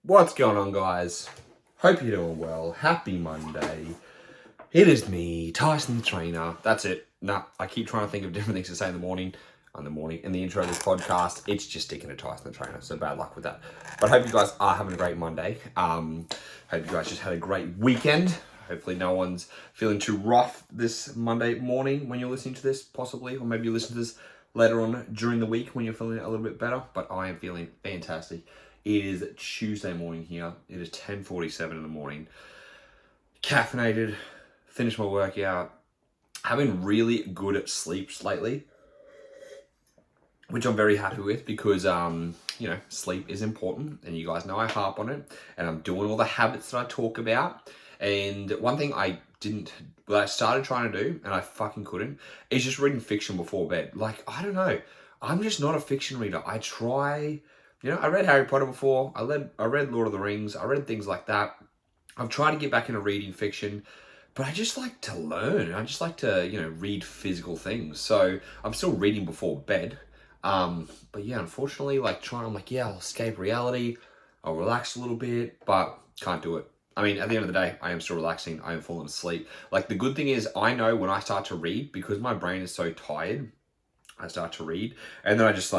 What's going on, guys? Hope you're doing well. Happy Monday. It is me, Tyson the Trainer. That's it. Nah, I keep trying to think of different things to say in the morning. In the intro of this podcast, it's just sticking to Tyson the Trainer. So bad luck with that. But I hope you guys are having a great Monday. Hope you guys just had a great weekend. Hopefully no one's feeling too rough this Monday morning when you're listening to this, possibly. Or maybe you listen to this later on during the week when you're feeling a little bit better. But I am feeling fantastic. It is Tuesday morning here. It is 10:47 in the morning. Caffeinated, finished my workout. I've been really good at sleeps lately, which I'm very happy with because, sleep is important. And you guys know I harp on it. And I'm doing all the habits that I talk about. And one thing I started trying to do, and I fucking couldn't, is just reading fiction before bed. Like, I don't know. I'm just not a fiction reader. I try... I read Harry Potter before. I read Lord of the Rings. I read things like that. I've tried to get back into reading fiction, but I just like to learn. I just like to, read physical things. So I'm still reading before bed. But yeah, unfortunately, I'll escape reality. I'll relax a little bit, but can't do it. I mean, at the end of the day, I am still relaxing. I am falling asleep. Like, the good thing is I know when I start to read, because my brain is so tired, I start to read, and then I just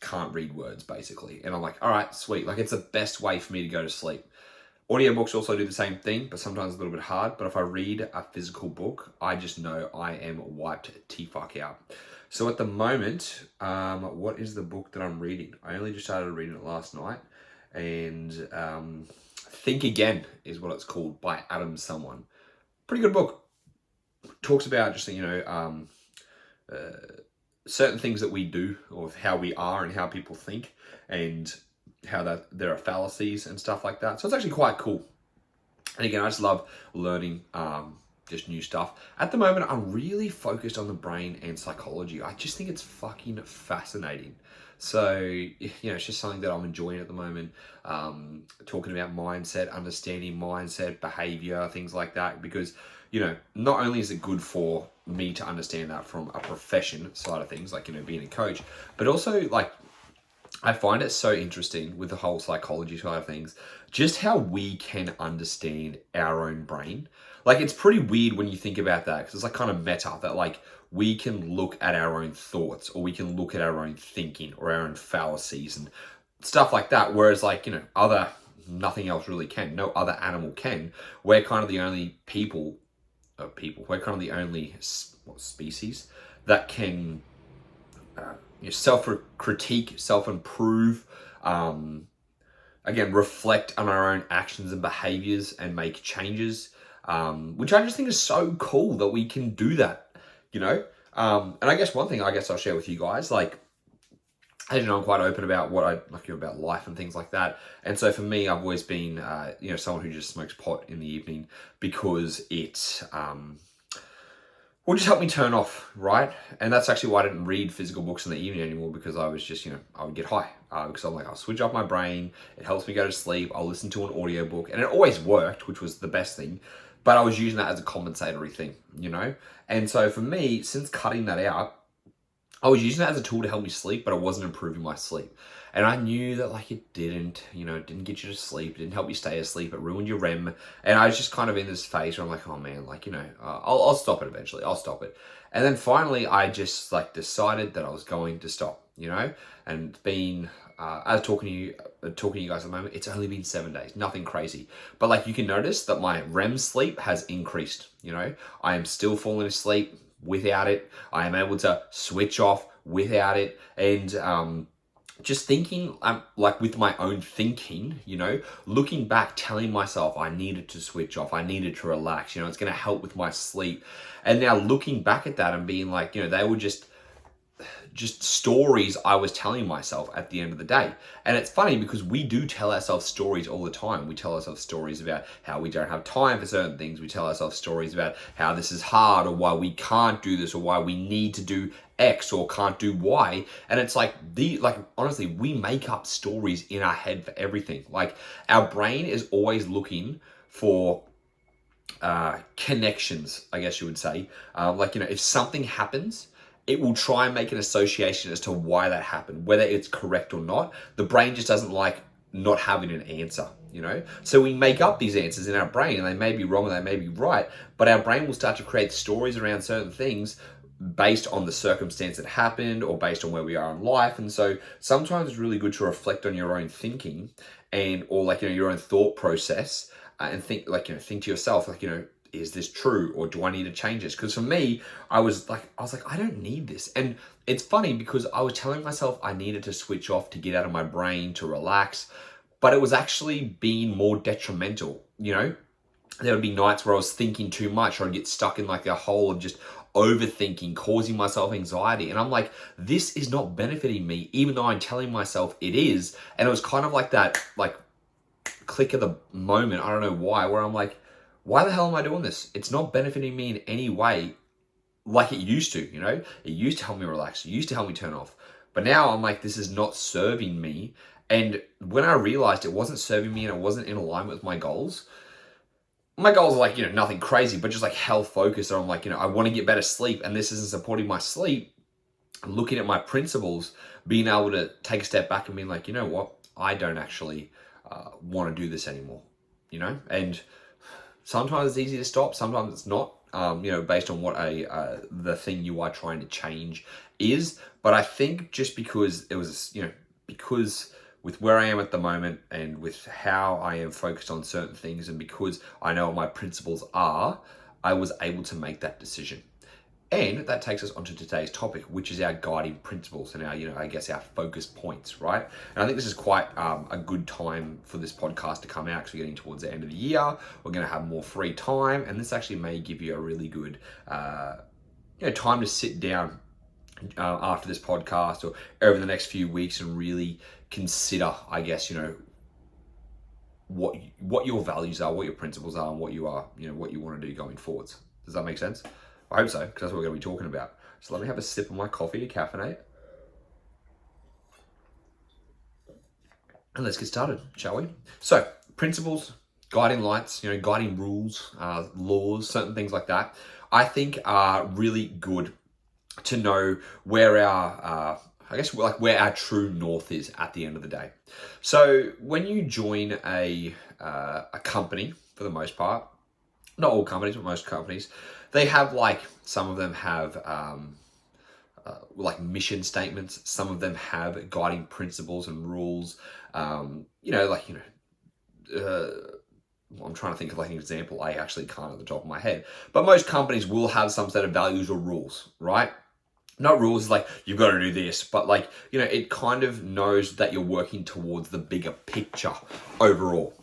can't read words, basically. And I'm like, all right, sweet. Like, it's the best way for me to go to sleep. Audiobooks also do the same thing, but sometimes a little bit hard. But if I read a physical book, I just know I am wiped T-fuck out. So at the moment, what is the book that I'm reading? I only just started reading it last night. And Think Again is what it's called, by Adam someone. Pretty good book. Talks about just, certain things that we do, or how we are and how people think, and how that there are fallacies and stuff like that. So it's actually quite cool. And again, I just love learning just new stuff. At the moment, I'm really focused on the brain and psychology. I just think it's fucking fascinating. So, it's just something that I'm enjoying at the moment. Talking about mindset, understanding mindset, behavior, things like that. Because, not only is it good for me to understand that from a profession side of things, being a coach, but also, I find it so interesting with the whole psychology side of things, just how we can understand our own brain. It's pretty weird when you think about that, because it's kind of meta, that we can look at our own thoughts, or we can look at our own thinking, or our own fallacies and stuff like that. Whereas nothing else really can. No other animal can. We're kind of the only we're kind of the only species that can self-critique, self-improve, reflect on our own actions and behaviors and make changes, which I just think is so cool that we can do that, and I guess one thing I'll share with you guys, as you know, I'm quite open about what I about life and things like that. And so for me, I've always been, someone who just smokes pot in the evening, because it will just help me turn off, right? And that's actually why I didn't read physical books in the evening anymore, because I was just, I would get high. Because I'm I'll switch off my brain. It helps me go to sleep. I'll listen to an audiobook. And it always worked, which was the best thing. But I was using that as a compensatory thing, And so for me, since cutting that out, I was using that as a tool to help me sleep, but it wasn't improving my sleep. And I knew that it didn't, it didn't get you to sleep. It didn't help you stay asleep. It ruined your REM. And I was just kind of in this phase where I'm like, oh man, I'll stop it eventually. I'll stop it. And then finally, I just decided that I was going to stop, and being, as talking to you guys at the moment, it's only been 7 days, nothing crazy. But you can notice that my REM sleep has increased, I am still falling asleep without it. I am able to switch off without it. And just thinking, with my own thinking, looking back, telling myself I needed to switch off, I needed to relax, it's going to help with my sleep. And now looking back at that and being they were just stories I was telling myself at the end of the day. And it's funny because we do tell ourselves stories all the time. We tell ourselves stories about how we don't have time for certain things. We tell ourselves stories about how this is hard, or why we can't do this, or why we need to do X or can't do Y. And it's honestly, we make up stories in our head for everything. Our brain is always looking for connections, I guess you would say. If something happens, it will try and make an association as to why that happened, whether it's correct or not. The brain just doesn't like not having an answer, you know? So we make up these answers in our brain, and they may be wrong and they may be right, but our brain will start to create stories around certain things based on the circumstance that happened or based on where we are in life. And so sometimes it's really good to reflect on your own thinking and, or like, your own thought process, and think think to yourself, is this true, or do I need to change this? Because for me, I was like, I don't need this. And it's funny because I was telling myself I needed to switch off to get out of my brain, to relax, but it was actually being more detrimental. There would be nights where I was thinking too much, or I'd get stuck in like a hole of just overthinking, causing myself anxiety. And I'm like, this is not benefiting me, even though I'm telling myself it is. And it was kind of like that, like, click of the moment, I don't know why, where I'm like, why the hell am I doing this? It's not benefiting me in any way like it used to, It used to help me relax. It used to help me turn off. But now I'm like, this is not serving me. And when I realized it wasn't serving me and it wasn't in alignment with my goals are like, nothing crazy, but just like health focused. I'm like, I want to get better sleep, and this isn't supporting my sleep. Looking at my principles, being able to take a step back and being like, you know what? I don't actually want to do this anymore, And sometimes it's easy to stop, sometimes it's not, based on what the thing you are trying to change is. But I think just because it was, because with where I am at the moment and with how I am focused on certain things, and because I know what my principles are, I was able to make that decision. And that takes us onto today's topic, which is our guiding principles and our, I guess our focus points, right? And I think this is quite a good time for this podcast to come out, because we're getting towards the end of the year. We're going to have more free time, and this actually may give you a really good, time to sit down after this podcast or over the next few weeks and really consider, I guess, what your values are, what your principles are, and what you are, what you want to do going forwards. Does that make sense? I hope so, because that's what we're going to be talking about. So let me have a sip of my coffee to caffeinate. And let's get started, shall we? So, principles, guiding lights, guiding rules, laws, certain things like that, I think are really good to know where our, where our true north is at the end of the day. So when you join a company, for the most part, not all companies, but most companies, they have some of them have mission statements. Some of them have guiding principles and rules. I'm trying to think of an example. I actually can't at the top of my head. But most companies will have some set of values or rules, right? Not rules like you've got to do this, but it kind of knows that you're working towards the bigger picture overall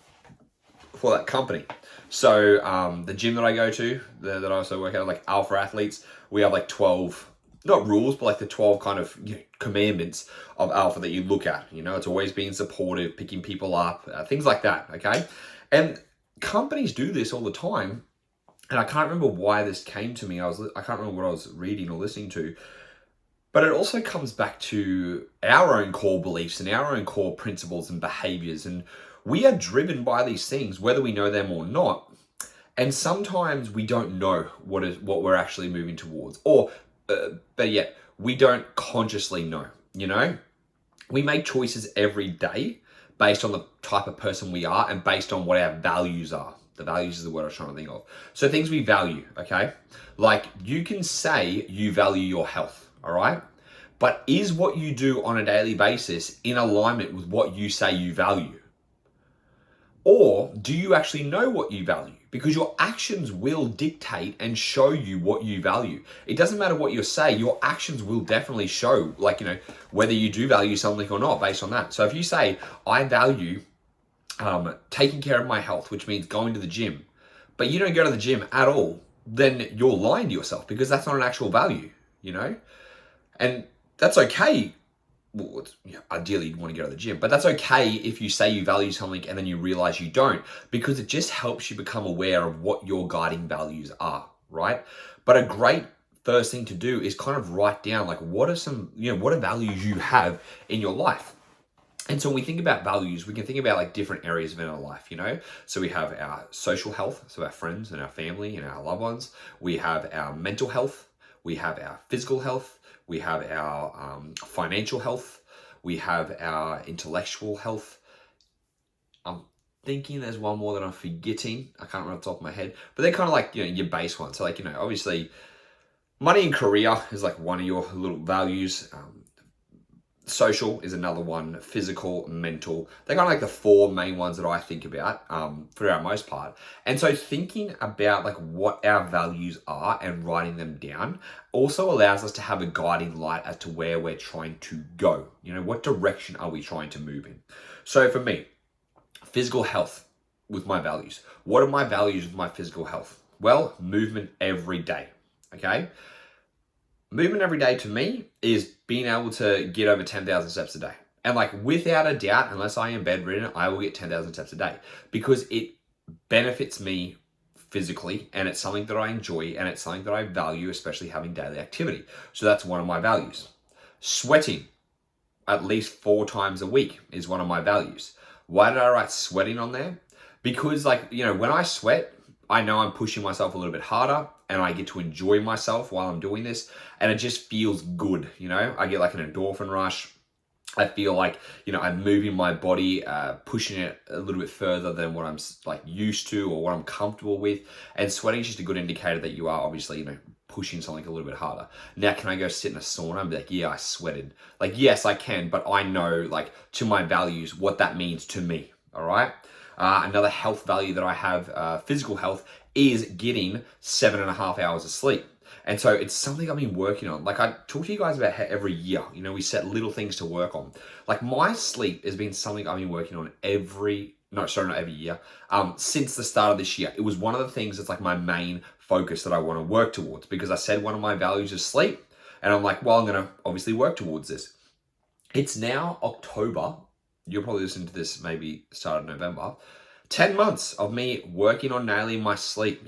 for that company. So the gym that I go to, that I also work out, Alpha Athletes, we have 12, not rules, but the 12 kind of commandments of Alpha that you look at. It's always being supportive, picking people up, things like that, okay? And companies do this all the time. And I can't remember why this came to me. I can't remember what I was reading or listening to. But it also comes back to our own core beliefs and our own core principles and behaviors. And we are driven by these things, whether we know them or not. And sometimes we don't know what we're actually moving towards. Or, but yet, we don't consciously know, We make choices every day based on the type of person we are and based on what our values are. The values is the word I was trying to think of. So things we value, okay? You can say you value your health. All right. But is what you do on a daily basis in alignment with what you say you value? Or do you actually know what you value? Because your actions will dictate and show you what you value. It doesn't matter what you say, your actions will definitely show, whether you do value something or not based on that. So if you say, I value taking care of my health, which means going to the gym, but you don't go to the gym at all, then you're lying to yourself, because that's not an actual value, And that's okay. Well, ideally, you'd want to go to the gym, but that's okay if you say you value something and then you realize you don't, because it just helps you become aware of what your guiding values are, right? But a great first thing to do is kind of write down, what are some, what are values you have in your life? And so when we think about values, we can think about different areas of our life, So we have our social health, so our friends and our family and our loved ones. We have our mental health. We have our physical health. We have our financial health. We have our intellectual health. thinking there's one more that I'm forgetting. I can't remember off the top of my head, but they're kind of like, your base ones. So like, obviously money and career is like one of your little values. Social is another one, physical, mental. They're kind of like the four main ones that I think about for our most part. And so thinking about like what our values are and writing them down also allows us to have a guiding light as to where we're trying to go. What direction are we trying to move in? So for me, physical health with my values. What are my values with my physical health? Well, movement every day, okay? Movement every day to me is being able to get over 10,000 steps a day. And like without a doubt, unless I am bedridden, I will get 10,000 steps a day because it benefits me physically and it's something that I enjoy and it's something that I value, especially having daily activity. So that's one of my values. Sweating at least 4 times a week is one of my values. Why did I write sweating on there? Because like, when I sweat, I know I'm pushing myself a little bit harder and I get to enjoy myself while I'm doing this. And it just feels good. I get like an endorphin rush. I feel like, I'm moving my body, pushing it a little bit further than what I'm like used to or what I'm comfortable with. And sweating is just a good indicator that you are obviously, pushing something a little bit harder. Now, can I go sit in a sauna and be like, yeah, I sweated? Like, yes, I can, but I know like to my values, what that means to me. All right. Another health value that I have, physical health, is getting 7.5 hours of sleep. And so it's something I've been working on. Like I talk to you guys about how every year, we set little things to work on. Like my sleep has been something I've been working on not every year, since the start of this year. It was one of the things that's like my main focus that I want to work towards because I said one of my values is sleep. And I'm like, well, I'm going to obviously work towards this. It's now October. You'll probably listen to this maybe start of November. 10 months of me working on nailing my sleep,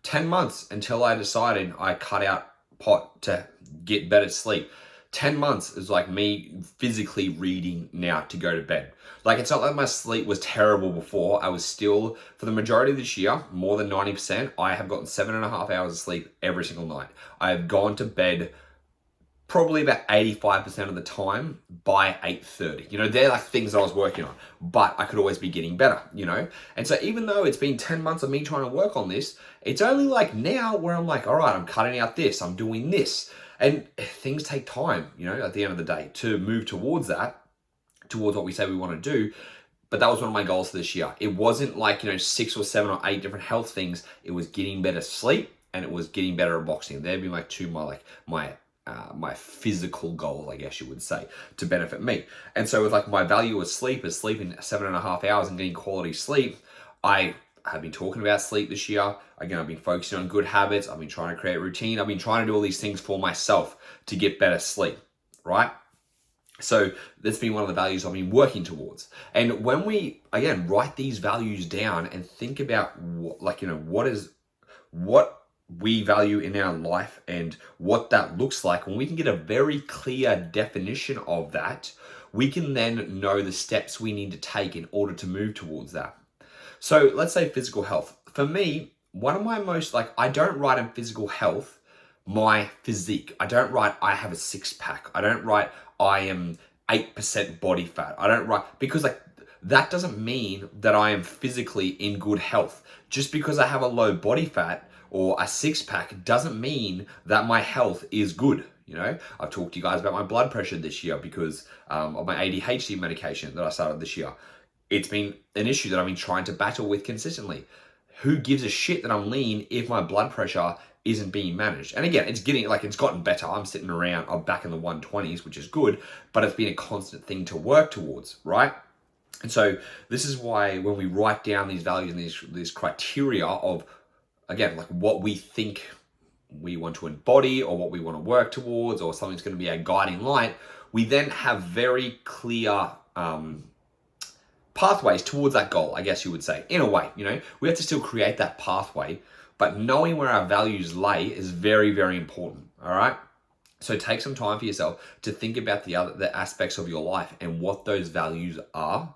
10 months until I decided I cut out pot to get better sleep. 10 months is like me physically reading now to go to bed. Like it's not like my sleep was terrible before. I was still, for the majority of this year, more than 90%, I have gotten 7.5 hours of sleep every single night. I have gone to bed probably about 85% of the time by 8:30. They're like things that I was working on, but I could always be getting better, And so even though it's been 10 months of me trying to work on this, it's only like now where I'm like, all right, I'm cutting out this, I'm doing this. And things take time, at the end of the day to move towards that, towards what we say we want to do. But that was one of my goals for this year. It wasn't like, 6 or 7 or 8 different health things. It was getting better sleep and it was getting better at boxing. They'd be like my physical goal, I guess you would say, to benefit me. And so with like my value of sleep is sleeping 7.5 hours and getting quality sleep. I have been talking about sleep this year. Again, I've been focusing on good habits. I've been trying to create routine. I've been trying to do all these things for myself to get better sleep, right? So that's been one of the values I've been working towards. And when we, again, write these values down and think about what we value in our life and what that looks like, when we can get a very clear definition of that, we can then know the steps we need to take in order to move towards that. So let's say physical health. For me, one of my most, I don't write in physical health my physique. I don't write I have a 6-pack. I don't write I am 8% body fat. I don't write, because that doesn't mean that I am physically in good health. Just because I have a low body fat or a 6-pack doesn't mean that my health is good. I've talked to you guys about my blood pressure this year because of my ADHD medication that I started this year. It's been an issue that I've been trying to battle with consistently. Who gives a shit that I'm lean if my blood pressure isn't being managed? And again, it's gotten better. I'm sitting around, I'm back in the 120s, which is good, but it's been a constant thing to work towards, right? And so this is why when we write down these values and these criteria of, again, like what we think we want to embody or what we want to work towards or something's going to be a guiding light, we then have very clear pathways towards that goal, I guess you would say. In a way, we have to still create that pathway, but knowing where our values lay is very, very important, all right? So take some time for yourself to think about the aspects of your life and what those values are,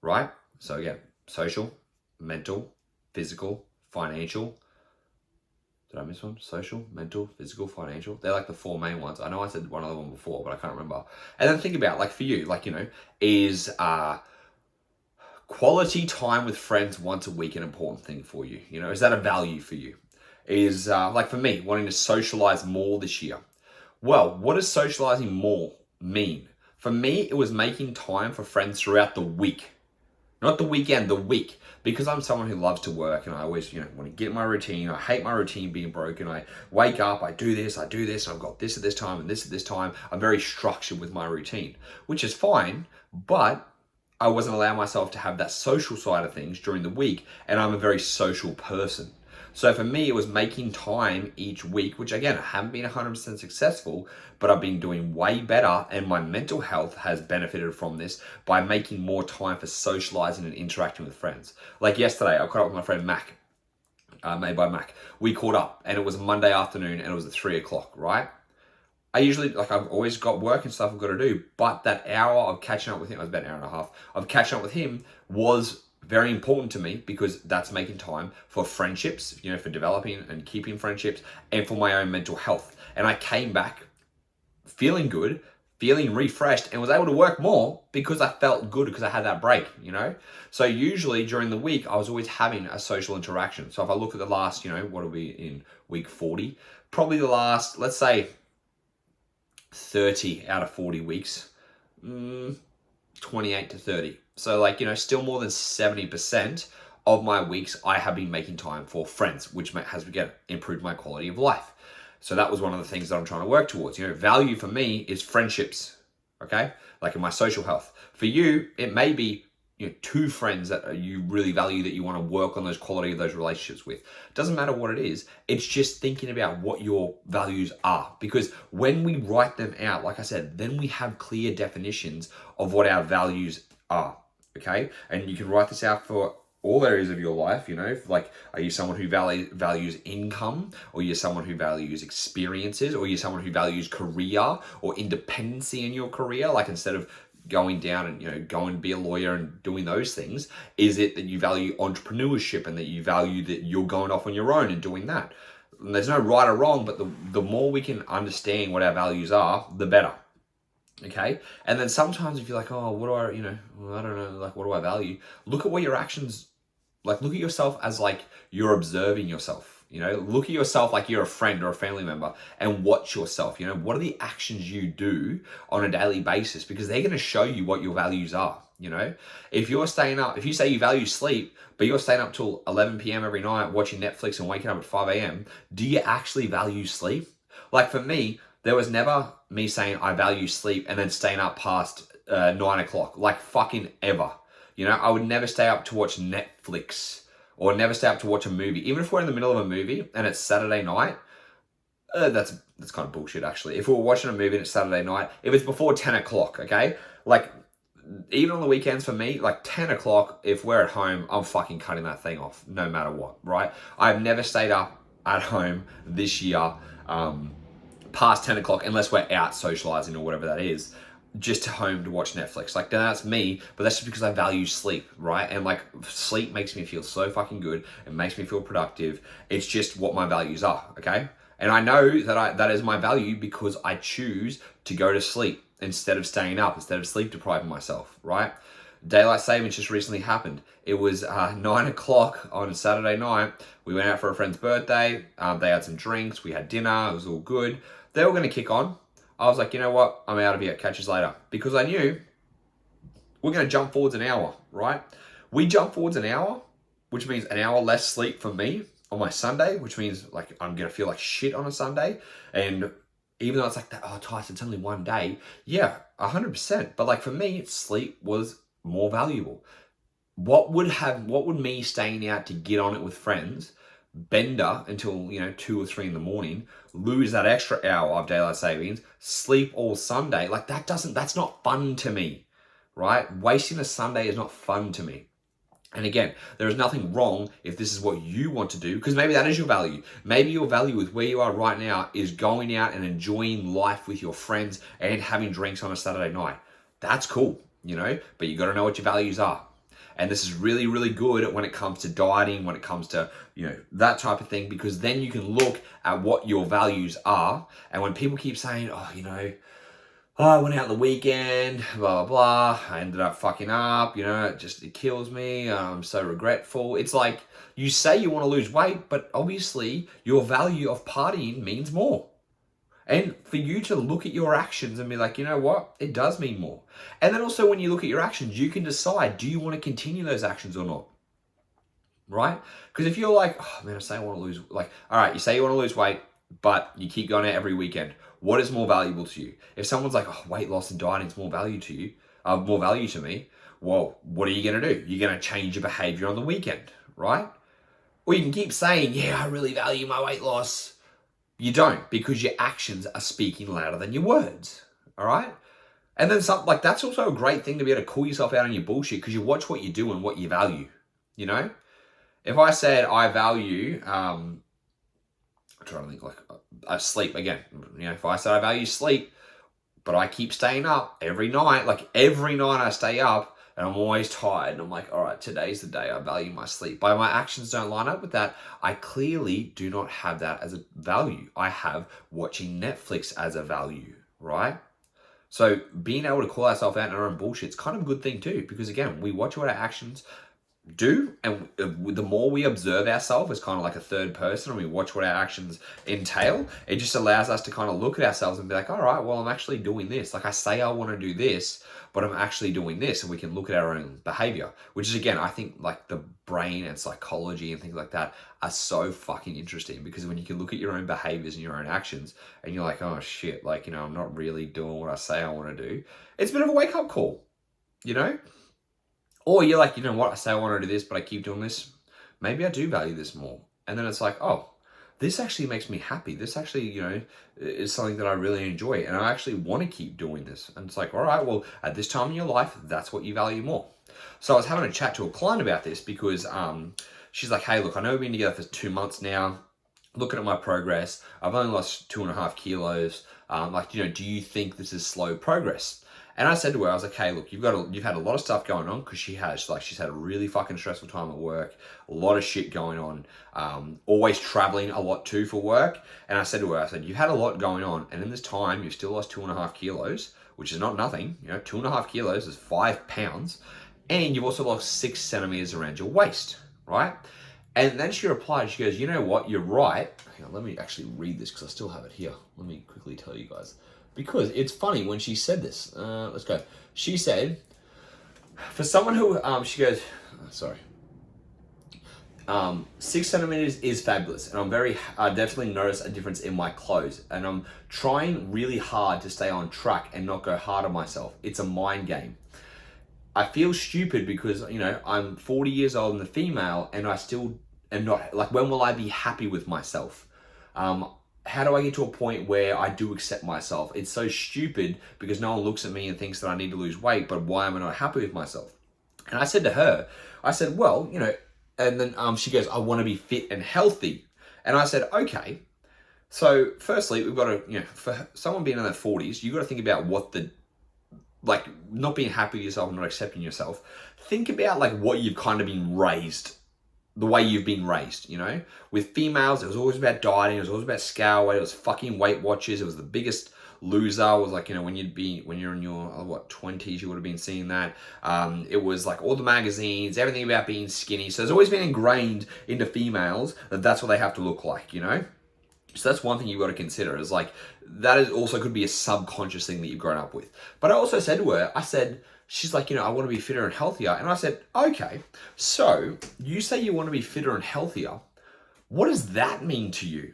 right? So again, social, mental, physical, financial. Did I miss one? Social, mental, physical, financial. They're like the 4 main ones. I know I said one other one before, but I can't remember. And then think about, for you, is quality time with friends once a week an important thing for you? You know, is that a value for you? Is like for me, wanting to socialize more this year. Well, what does socializing more mean? For me, it was making time for friends throughout the week. Not the weekend, the week. Because I'm someone who loves to work and I always, want to get my routine. I hate my routine being broken. I wake up, I do this, I've got this at this time and this at this time. I'm very structured with my routine, which is fine, but I wasn't allowing myself to have that social side of things during the week, and I'm a very social person. So for me, it was making time each week, which again, I haven't been 100% successful, but I've been doing way better, and my mental health has benefited from this by making more time for socializing and interacting with friends. Like yesterday, I caught up with my friend Mac, made by Mac. We caught up, and it was a Monday afternoon, and it was at 3 o'clock, right? I usually, I've always got work and stuff I've got to do, but that hour of catching up with him, it was about an hour and a half, of catching up with him was very important to me because that's making time for friendships, for developing and keeping friendships and for my own mental health. And I came back feeling good, feeling refreshed, and was able to work more because I felt good because I had that break, So usually during the week, I was always having a social interaction. So if I look at the last, what are we in week 40? Probably the last, let's say 30 out of 40 weeks, 28 to 30. So still more than 70% of my weeks I have been making time for friends, which has, again, improved my quality of life. So that was one of the things that I'm trying to work towards. Value for me is friendships, okay? Like in my social health. For you, it may be 2 friends that you really value that you want to work on those quality of those relationships with. Doesn't matter what it is. It's just thinking about what your values are. Because when we write them out, like I said, then we have clear definitions of what our values are, okay? And you can write this out for all areas of your life, like, are you someone who values income, or you're someone who values experiences, or you're someone who values career or independency in your career, like instead of going down and going to be a lawyer and doing those things? Is it that you value entrepreneurship and that you value that you're going off on your own and doing that? And there's no right or wrong, but the more we can understand what our values are, the better. Okay? And then sometimes if you're like, oh, what do I, I don't know, like, what do I value? Look at what your actions, like, look at yourself as like you're observing yourself. Look at yourself like you're a friend or a family member and watch yourself. What are the actions you do on a daily basis? Because they're going to show you what your values are. If you're staying up, if you say you value sleep, but you're staying up till 11 p.m. every night watching Netflix and waking up at 5 a.m., do you actually value sleep? Like for me, there was never me saying I value sleep and then staying up past 9 o'clock, like fucking ever. I would never stay up to watch Netflix or never stay up to watch a movie. Even if we're in the middle of a movie and it's Saturday night, that's kind of bullshit, actually. If we're watching a movie and it's Saturday night, if it's before 10 o'clock, okay? Like, even on the weekends for me, like 10 o'clock, if we're at home, I'm fucking cutting that thing off no matter what, right? I've never stayed up at home this year past 10 o'clock unless we're out socializing or whatever that is, just to home to watch Netflix. Like, that's me, but that's just because I value sleep, right? And like, sleep makes me feel so fucking good. It makes me feel productive. It's just what my values are, okay? And I know that is my value because I choose to go to sleep instead of staying up, instead of sleep depriving myself, right? Daylight savings just recently happened. It was 9 o'clock on a Saturday night. We went out for a friend's birthday. They had some drinks. We had dinner. It was all good. They were going to kick on. I was like, you know what? I'm out of here. Catch us later. Because I knew we're going to jump forwards an hour, right? We jump forwards an hour, which means an hour less sleep for me on my Sunday, which means like I'm going to feel like shit on a Sunday. And even though it's like that, oh, Tyson, it's only one day. Yeah, 100%. But like for me, sleep was more valuable. What would me staying out to get on it with friends, bender until 2 or 3 in the morning, lose that extra hour of daylight savings, sleep all Sunday, like that's not fun to me, right? Wasting a Sunday is not fun to me. And again, there is nothing wrong if this is what you want to do, because maybe that is your value. Maybe your value with where you are right now is going out and enjoying life with your friends and having drinks on a Saturday night. That's cool, but you got to know what your values are. And this is really, really good when it comes to dieting, when it comes to, that type of thing, because then you can look at what your values are. And when people keep saying, oh, oh, I went out on the weekend, blah, blah, blah. I ended up fucking up, it kills me. I'm so regretful. It's like you say you want to lose weight, but obviously your value of partying means more. And for you to look at your actions and be like, you know what? It does mean more. And then also when you look at your actions, you can decide, do you want to continue those actions or not? Right? Because if you're like, oh man, I say I want to lose, all right, you say you want to lose weight, but you keep going out every weekend. What is more valuable to you? If someone's like, oh, weight loss and dieting is more value to you, more value to me, well, what are you going to do? You're going to change your behavior on the weekend, right? Or you can keep saying, yeah, I really value my weight loss. You don't, because your actions are speaking louder than your words, all right? And then that's also a great thing to be able to call yourself out on your bullshit, because you watch what you do and what you value, If I said I value, I'm trying to think sleep again. If I said I value sleep, but I keep staying up every night, every night I stay up and I'm always tired and I'm like, all right, today's the day I value my sleep. But my actions don't line up with that. I clearly do not have that as a value. I have watching Netflix as a value, right? So being able to call ourselves out in our own bullshit is kind of a good thing too, because again, we watch what our actions do, and the more we observe ourselves as kind of like a third person and we watch what our actions entail, it just allows us to kind of look at ourselves and be like, all right, well, I'm actually doing this. I say I want to do this, but I'm actually doing this, and we can look at our own behavior, which is, again, I think the brain and psychology and things like that are so fucking interesting, because when you can look at your own behaviors and your own actions and you're like, oh shit, I'm not really doing what I say I want to do, it's a bit of a wake up call, Or you're like, you know what, I say I want to do this, but I keep doing this. Maybe I do value this more. And then it's like, oh, this actually makes me happy. This actually, is something that I really enjoy. And I actually want to keep doing this. And it's like, all right, well, at this time in your life, that's what you value more. So I was having a chat to a client about this, because she's like, hey, look, I know we've been together for 2 months now. Looking at my progress, I've only lost 2.5 kilos. Do you think this is slow progress? And I said to her, I was like, hey, look, you've had a lot of stuff going on, because she's had a really fucking stressful time at work, a lot of shit going on, always traveling a lot too for work. And I said to her, you've had a lot going on, and in this time, you've still lost 2.5 kilos, which is not nothing. 2.5 kilos is 5 pounds, and you've also lost 6 centimeters around your waist, right? And then she replied, she goes, you know what, you're right. Hang on, let me actually read this, because I still have it here. Let me quickly tell you guys. Because it's funny when she said this. Let's go. She said, for someone who, she goes, 6 centimeters is fabulous. And I definitely notice a difference in my clothes. And I'm trying really hard to stay on track and not go hard on myself. It's a mind game. I feel stupid because, I'm 40 years old and a female, and I still am not, when will I be happy with myself? How do I get to a point where I do accept myself? It's so stupid, because no one looks at me and thinks that I need to lose weight, but why am I not happy with myself? And I said to her, well, and then she goes, I want to be fit and healthy. And I said, okay. So firstly, we've got to, for someone being in their 40s, you've got to think about what not being happy with yourself and not accepting yourself. Think about what you've kind of been raised, the way you've been raised, With females, it was always about dieting, it was always about scale weight, it was fucking Weight Watchers, it was the biggest loser. It was when you're in your 20s, you would have been seeing that. It was all the magazines, everything about being skinny. So it's always been ingrained into females that that's what they have to look like, So that's one thing you've got to consider, is that is also could be a subconscious thing that you've grown up with. But I also said to her, she's like, I want to be fitter and healthier. And I said, okay, so you say you want to be fitter and healthier. What does that mean to you?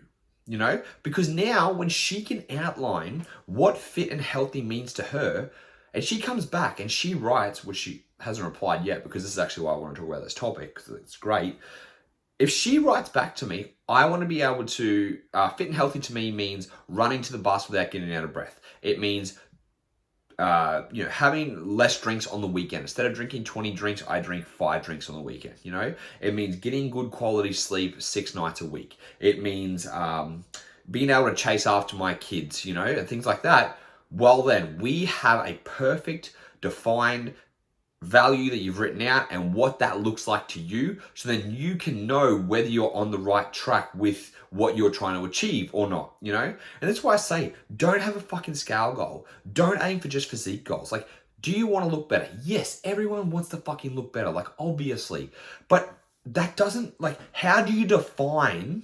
Because now when she can outline what fit and healthy means to her, and she comes back and she writes, which she hasn't replied yet, because this is actually why I want to talk about this topic, because it's great. If she writes back to me, I want to be able to, fit and healthy to me means running to the bus without getting out of breath. It means having less drinks on the weekend. Instead of drinking 20 drinks, I drink 5 drinks on the weekend, It means getting good quality sleep 6 nights a week. It means being able to chase after my kids, and things like that. Well then, we have a perfect, defined value that you've written out and what that looks like to you, so then you can know whether you're on the right track with what you're trying to achieve or not, you know? And that's why I say, don't have a fucking scale goal. Don't aim for just physique goals. Like, do you want to look better? Yes, everyone wants to fucking look better, like, obviously. But that doesn't, like, how do you define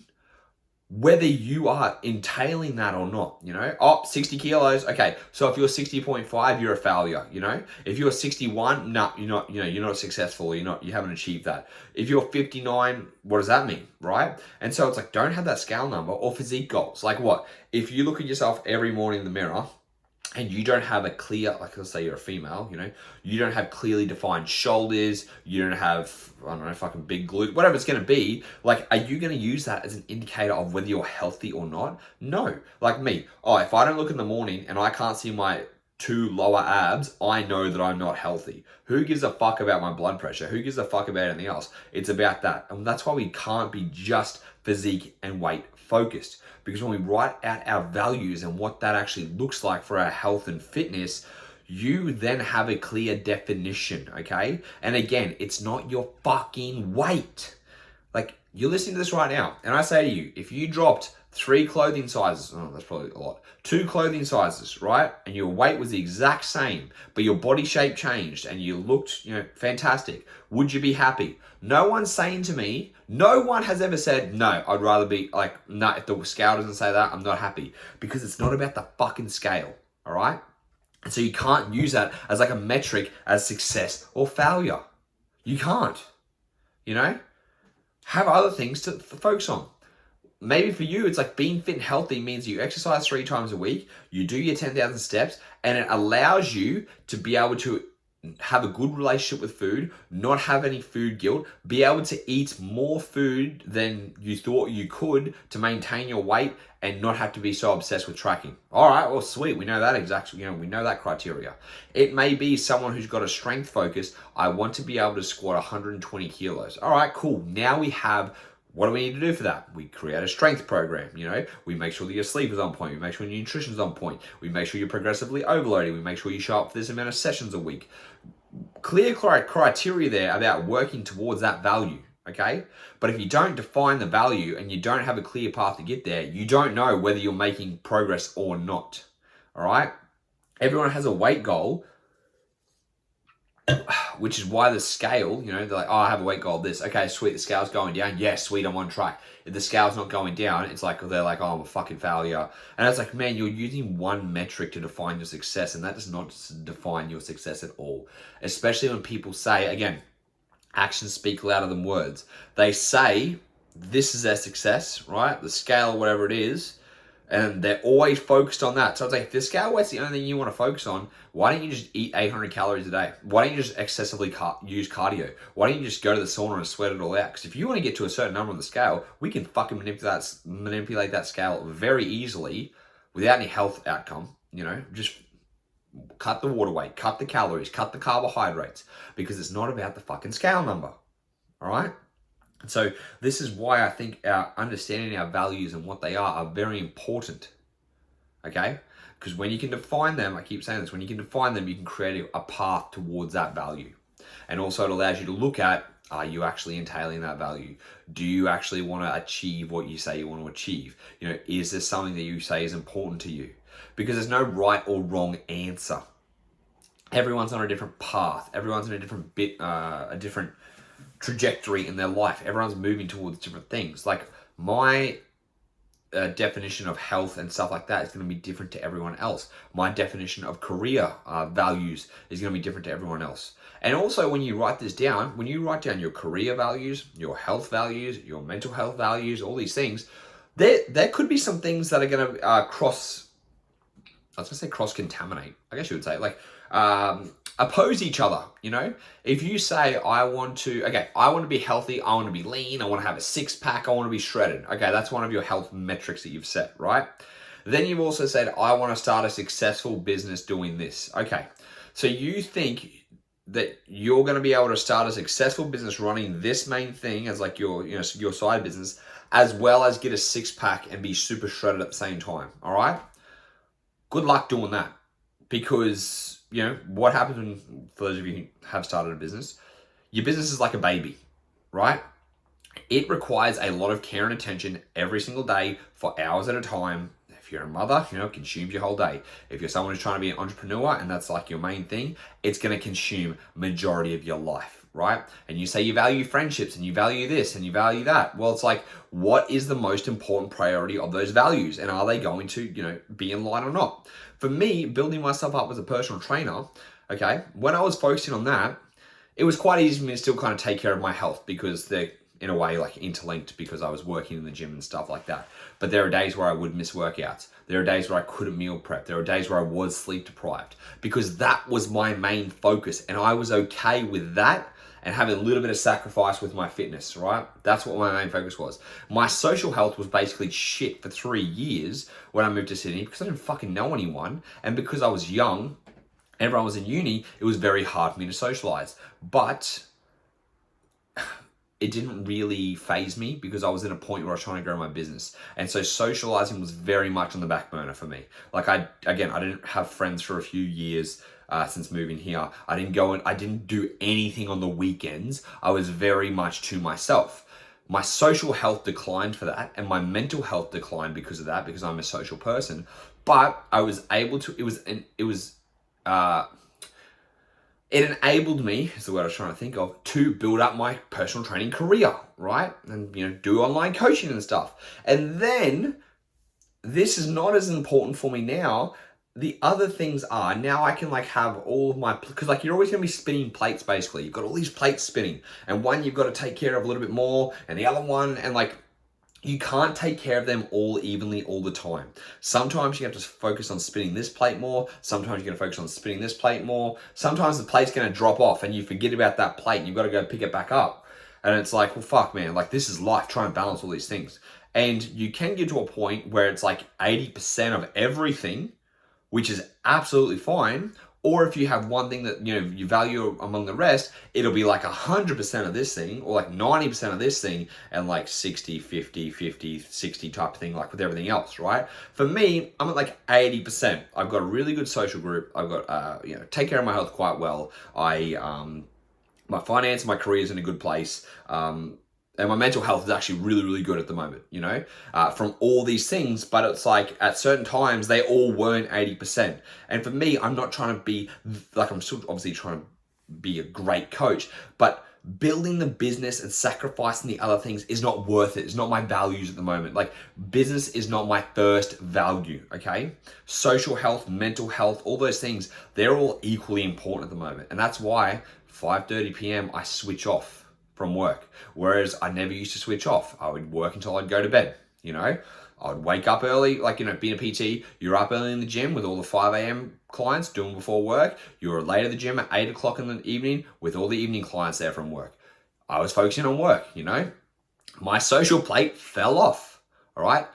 whether you are entailing that or not, you know? Oh, 60 kilos. Okay, so if you're 60.5, you're a failure, you know? If you're 61, no, you're not, you know, you're not successful. You haven't achieved that. If you're 59, what does that mean, right? And so it's like, don't have that scale number or physique goals. Like what? If you look at yourself every morning in the mirror and you don't have a clear, like let's say you're a female, you know, you don't have clearly defined shoulders, you don't have, I don't know, fucking big glute, whatever it's going to be, like, are you going to use that as an indicator of whether you're healthy or not? No. Like me, if I don't look in the morning and I can't see my 2 lower abs, I know that I'm not healthy. Who gives a fuck about my blood pressure? Who gives a fuck about anything else? It's about that. And that's why we can't be just physique and weight focused. Because when we write out our values and what that actually looks like for our health and fitness, you then have a clear definition, okay? And again, it's not your fucking weight. Like, you're listening to this right now, and I say to you, if you dropped 3 clothing sizes, that's probably a lot, 2 clothing sizes, right? And your weight was the exact same, but your body shape changed and you looked, you know, fantastic. Would you be happy? No one's saying to me, no one has ever said, no, I'd rather be like, no, if the scale doesn't say that, I'm not happy. Because it's not about the fucking scale, all right? And so you can't use that as like a metric as success or failure. You can't, you know? Have other things to focus on. Maybe for you, it's like being fit and healthy means you exercise 3 times a week, you do your 10,000 steps, and it allows you to be able to have a good relationship with food, not have any food guilt, be able to eat more food than you thought you could to maintain your weight and not have to be so obsessed with tracking. All right, well, sweet. We know that exactly. You know, we know that criteria. It may be someone who's got a strength focus. I want to be able to squat 120 kilos. All right, cool. Now we have, what do we need to do for that? We create a strength program, you know? We make sure that your sleep is on point. We make sure your nutrition is on point. We make sure you're progressively overloading. We make sure you show up for this amount of sessions a week. Clear criteria there about working towards that value, okay? But if you don't define the value and you don't have a clear path to get there, you don't know whether you're making progress or not, all right? Everyone has a weight goal, which is why the scale, you know, they're like, oh, I have a weight goal of this. Okay, sweet, the scale's going down. Yeah, sweet, I'm on track. If the scale's not going down, it's like, they're like, oh, I'm a fucking failure. And it's like, man, you're using one metric to define your success, and that does not define your success at all. Especially when people say, again, actions speak louder than words. They say, this is their success, right? The scale, whatever it is, and they're always focused on that. So it's like, if the scale weight's the only thing you want to focus on, why don't you just eat 800 calories a day? Why don't you just excessively use cardio? Why don't you just go to the sauna and sweat it all out? Because if you want to get to a certain number on the scale, we can fucking manipulate that scale very easily without any health outcome, you know? Just cut the water weight, cut the calories, cut the carbohydrates, because it's not about the fucking scale number, all right? So this is why I think our understanding our values and what they are very important, okay? Because when you can define them, I keep saying this, when you can define them, you can create a path towards that value. And also it allows you to look at, are you actually entailing that value? Do you actually want to achieve what you say you want to achieve? You know, is this something that you say is important to you? Because there's no right or wrong answer. Everyone's on a different path. Everyone's on a different trajectory in their life. Everyone's moving towards different things. Like my definition of health and stuff like that is going to be different to everyone else. My definition of career values is going to be different to everyone else. And also when you write this down, when you write down your career values, your health values, your mental health values, all these things, there could be some things that are going to cross-contaminate, I guess you would say, like oppose each other, you know? If you say, I want to be healthy, I want to be lean, I want to have a 6-pack, I want to be shredded. Okay, that's one of your health metrics that you've set, right? Then you've also said, I want to start a successful business doing this. Okay, so you think that you're going to be able to start a successful business running this main thing as like your side business, as well as get a 6-pack and be super shredded at the same time, all right? Good luck doing that, because you know, what happens when, for those of you who have started a business, your business is like a baby, right? It requires a lot of care and attention every single day for hours at a time. If you're a mother, you know, it consumes your whole day. If you're someone who's trying to be an entrepreneur and that's like your main thing, it's going to consume majority of your life, right? And you say you value friendships and you value this and you value that. Well, it's like, what is the most important priority of those values? And are they going to, you know, be in line or not? For me, building myself up as a personal trainer, okay, when I was focusing on that, it was quite easy for me to still kind of take care of my health because they're, in a way, like interlinked because I was working in the gym and stuff like that. But there are days where I would miss workouts. There are days where I couldn't meal prep. There are days where I was sleep deprived because that was my main focus. And I was okay with that and having a little bit of sacrifice with my fitness, right? That's what my main focus was. My social health was basically shit for 3 years when I moved to Sydney because I didn't fucking know anyone. And because I was young, everyone was in uni, it was very hard for me to socialize. But it didn't really phase me because I was at a point where I was trying to grow my business. And so socializing was very much on the back burner for me. Like I didn't have friends for a few years since moving here. I didn't do anything on the weekends. I was very much to myself. My social health declined for that and my mental health declined because of that, because I'm a social person. But I was able to, it enabled me, is the word I was trying to think of, to build up my personal training career, right? And, you know, do online coaching and stuff. And then, this is not as important for me now. The other things are, now I can like have all of my, because like you're always going to be spinning plates basically. You've got all these plates spinning. And one you've got to take care of a little bit more, and the other one, and like, you can't take care of them all evenly all the time. Sometimes you have to focus on spinning this plate more. Sometimes you're going to focus on spinning this plate more. Sometimes the plate's going to drop off and you forget about that plate and you've got to go pick it back up. And it's like, well, fuck, man, like this is life, trying to balance all these things. And you can get to a point where it's like 80% of everything, which is absolutely fine. Or if you have one thing that, you know, you value among the rest, it'll be like 100% of this thing, or like 90% of this thing, and like 60, 50, 50, 60 type of thing, like with everything else, right? For me, I'm at like 80%. I've got a really good social group. I've got, you know, take care of my health quite well. My finance, my career is in a good place. And my mental health is actually really, really good at the moment, you know, from all these things. But it's like at certain times, they all weren't 80%. And for me, I'm not trying to be like, I'm still obviously trying to be a great coach, but building the business and sacrificing the other things is not worth it. It's not my values at the moment. Like business is not my first value, okay? Social health, mental health, all those things, they're all equally important at the moment. And that's why 5:30 p.m. I switch off from work. Whereas I never used to switch off. I would work until I'd go to bed, you know? I'd wake up early, like, you know, being a PT, you're up early in the gym with all the 5 a.m. clients doing before work. You're late at the gym at 8 o'clock in the evening with all the evening clients there from work. I was focusing on work, you know? My social plate fell off, all right?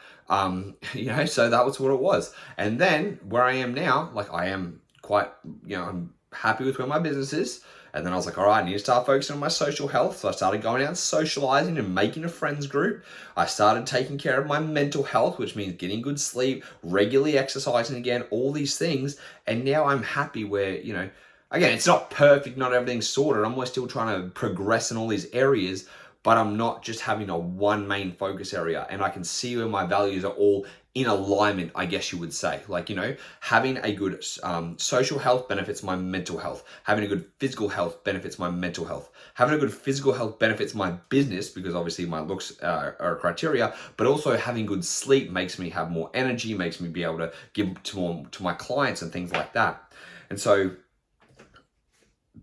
You know, so that was what it was. And then where I am now, like I am quite, you know, I'm happy with where my business is. And then I was like, all right, I need to start focusing on my social health. So I started going out and socializing and making a friends group. I started taking care of my mental health, which means getting good sleep, regularly exercising again, all these things. And now I'm happy where, you know, again, it's not perfect, not everything's sorted. I'm always still trying to progress in all these areas, but I'm not just having a one main focus area. And I can see where my values are all in alignment, I guess you would say. Like, you know, having a good social health benefits my mental health. Having a good physical health benefits my mental health. Having a good physical health benefits my business because obviously my looks are a criteria, but also having good sleep makes me have more energy, makes me be able to give to my clients and things like that. And so,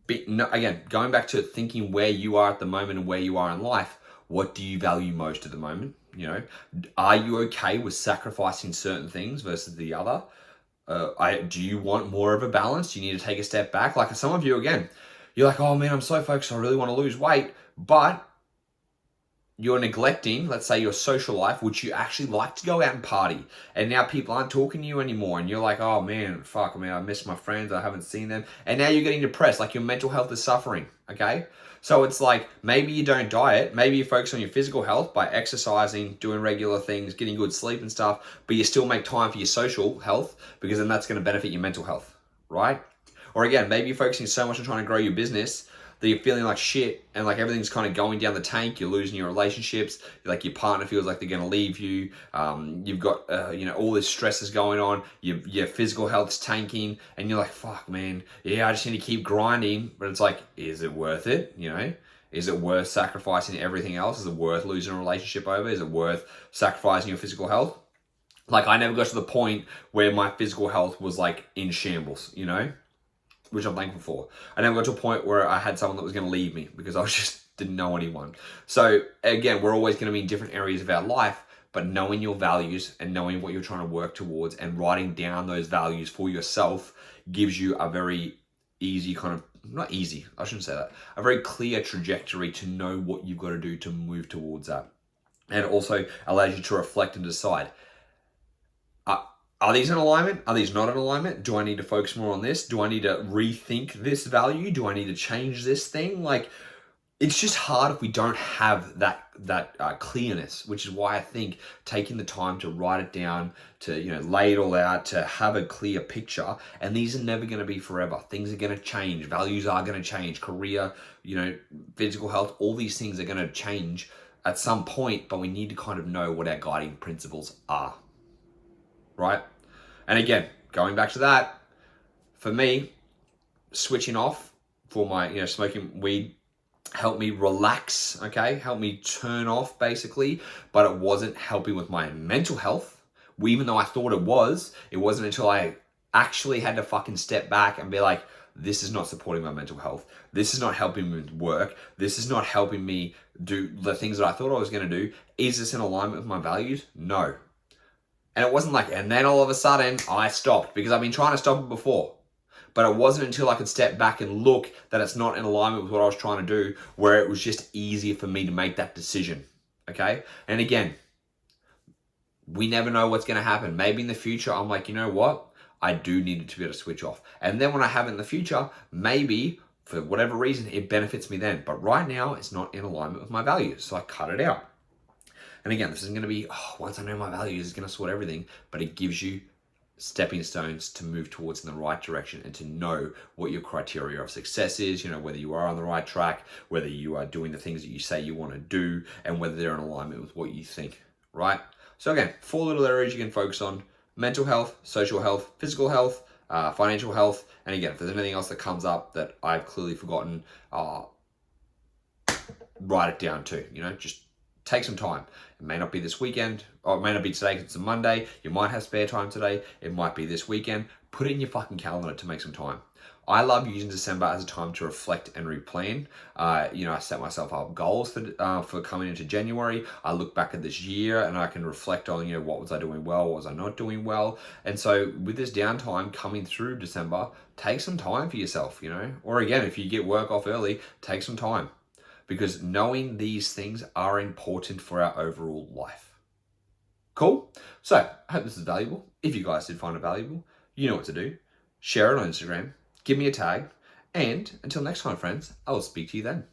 again, going back to thinking where you are at the moment and where you are in life, what do you value most at the moment? You know, are you okay with sacrificing certain things versus the other? Do you want more of a balance? Do you need to take a step back? Like some of you, again, you're like, oh man, I'm so focused. I really want to lose weight, but you're neglecting, let's say, your social life, which you actually like to go out and party. And now people aren't talking to you anymore. And you're like, oh man, fuck, I miss my friends. I haven't seen them. And now you're getting depressed. Like your mental health is suffering. Okay. So it's like, maybe you don't diet. Maybe you focus on your physical health by exercising, doing regular things, getting good sleep and stuff, but you still make time for your social health because then that's going to benefit your mental health, right? Or again, maybe you're focusing so much on trying to grow your business that you're feeling like shit and like everything's kind of going down the tank. You're losing your relationships. Like your partner feels like they're going to leave you. You've got, all this stress is going on. Your physical health's tanking and you're like, fuck, man. Yeah, I just need to keep grinding. But it's like, is it worth it? Is it worth sacrificing everything else? Is it worth losing a relationship over? Is it worth sacrificing your physical health? Like, I never got to the point where my physical health was like in shambles, which I'm thankful for. I never got to a point where I had someone that was going to leave me because I just didn't know anyone. So again, we're always going to be in different areas of our life, but knowing your values and knowing what you're trying to work towards and writing down those values for yourself gives you a very easy not easy, I shouldn't say that, a very clear trajectory to know what you've got to do to move towards that. And it also allows you to reflect and decide, are these in alignment? Are these not in alignment? Do I need to focus more on this? Do I need to rethink this value? Do I need to change this thing? Like, it's just hard if we don't have that clearness, which is why I think taking the time to write it down, to lay it all out, to have a clear picture. And these are never going to be forever. Things are going to change. Values are going to change. Career, physical health, all these things are going to change at some point. But we need to kind of know what our guiding principles are, right? And again, going back to that, for me, switching off for my smoking weed helped me relax, okay? Helped me turn off, basically. But it wasn't helping with my mental health. Even though I thought it wasn't until I actually had to fucking step back and be like, this is not supporting my mental health. This is not helping me work. This is not helping me do the things that I thought I was going to do. Is this in alignment with my values? No. And it wasn't like, and then all of a sudden I stopped, because I've been trying to stop it before. But it wasn't until I could step back and look that it's not in alignment with what I was trying to do, where it was just easier for me to make that decision, okay? And again, we never know what's going to happen. Maybe in the future, I'm like, you know what? I do need to be able to switch off. And then when I have it in the future, maybe for whatever reason, it benefits me then. But right now, it's not in alignment with my values, so I cut it out. And again, this isn't going to be, once I know my values, it's going to sort everything, but it gives you stepping stones to move towards in the right direction and to know what your criteria of success is, whether you are on the right track, whether you are doing the things that you say you want to do, and whether they're in alignment with what you think, right? So again, 4 little areas you can focus on: mental health, social health, physical health, financial health. And again, if there's anything else that comes up that I've clearly forgotten, write it down too, just take some time. It may not be this weekend, or it may not be today because it's a Monday. You might have spare time today. It might be this weekend. Put it in your fucking calendar to make some time. I love using December as a time to reflect and replan. I set myself up goals for coming into January. I look back at this year and I can reflect on, what was I doing well, what was I not doing well. And so with this downtime coming through December, take some time for yourself, Or again, if you get work off early, take some time. Because knowing these things are important for our overall life. Cool? So, I hope this is valuable. If you guys did find it valuable, you know what to do. Share it on Instagram. Give me a tag. And until next time, friends, I will speak to you then.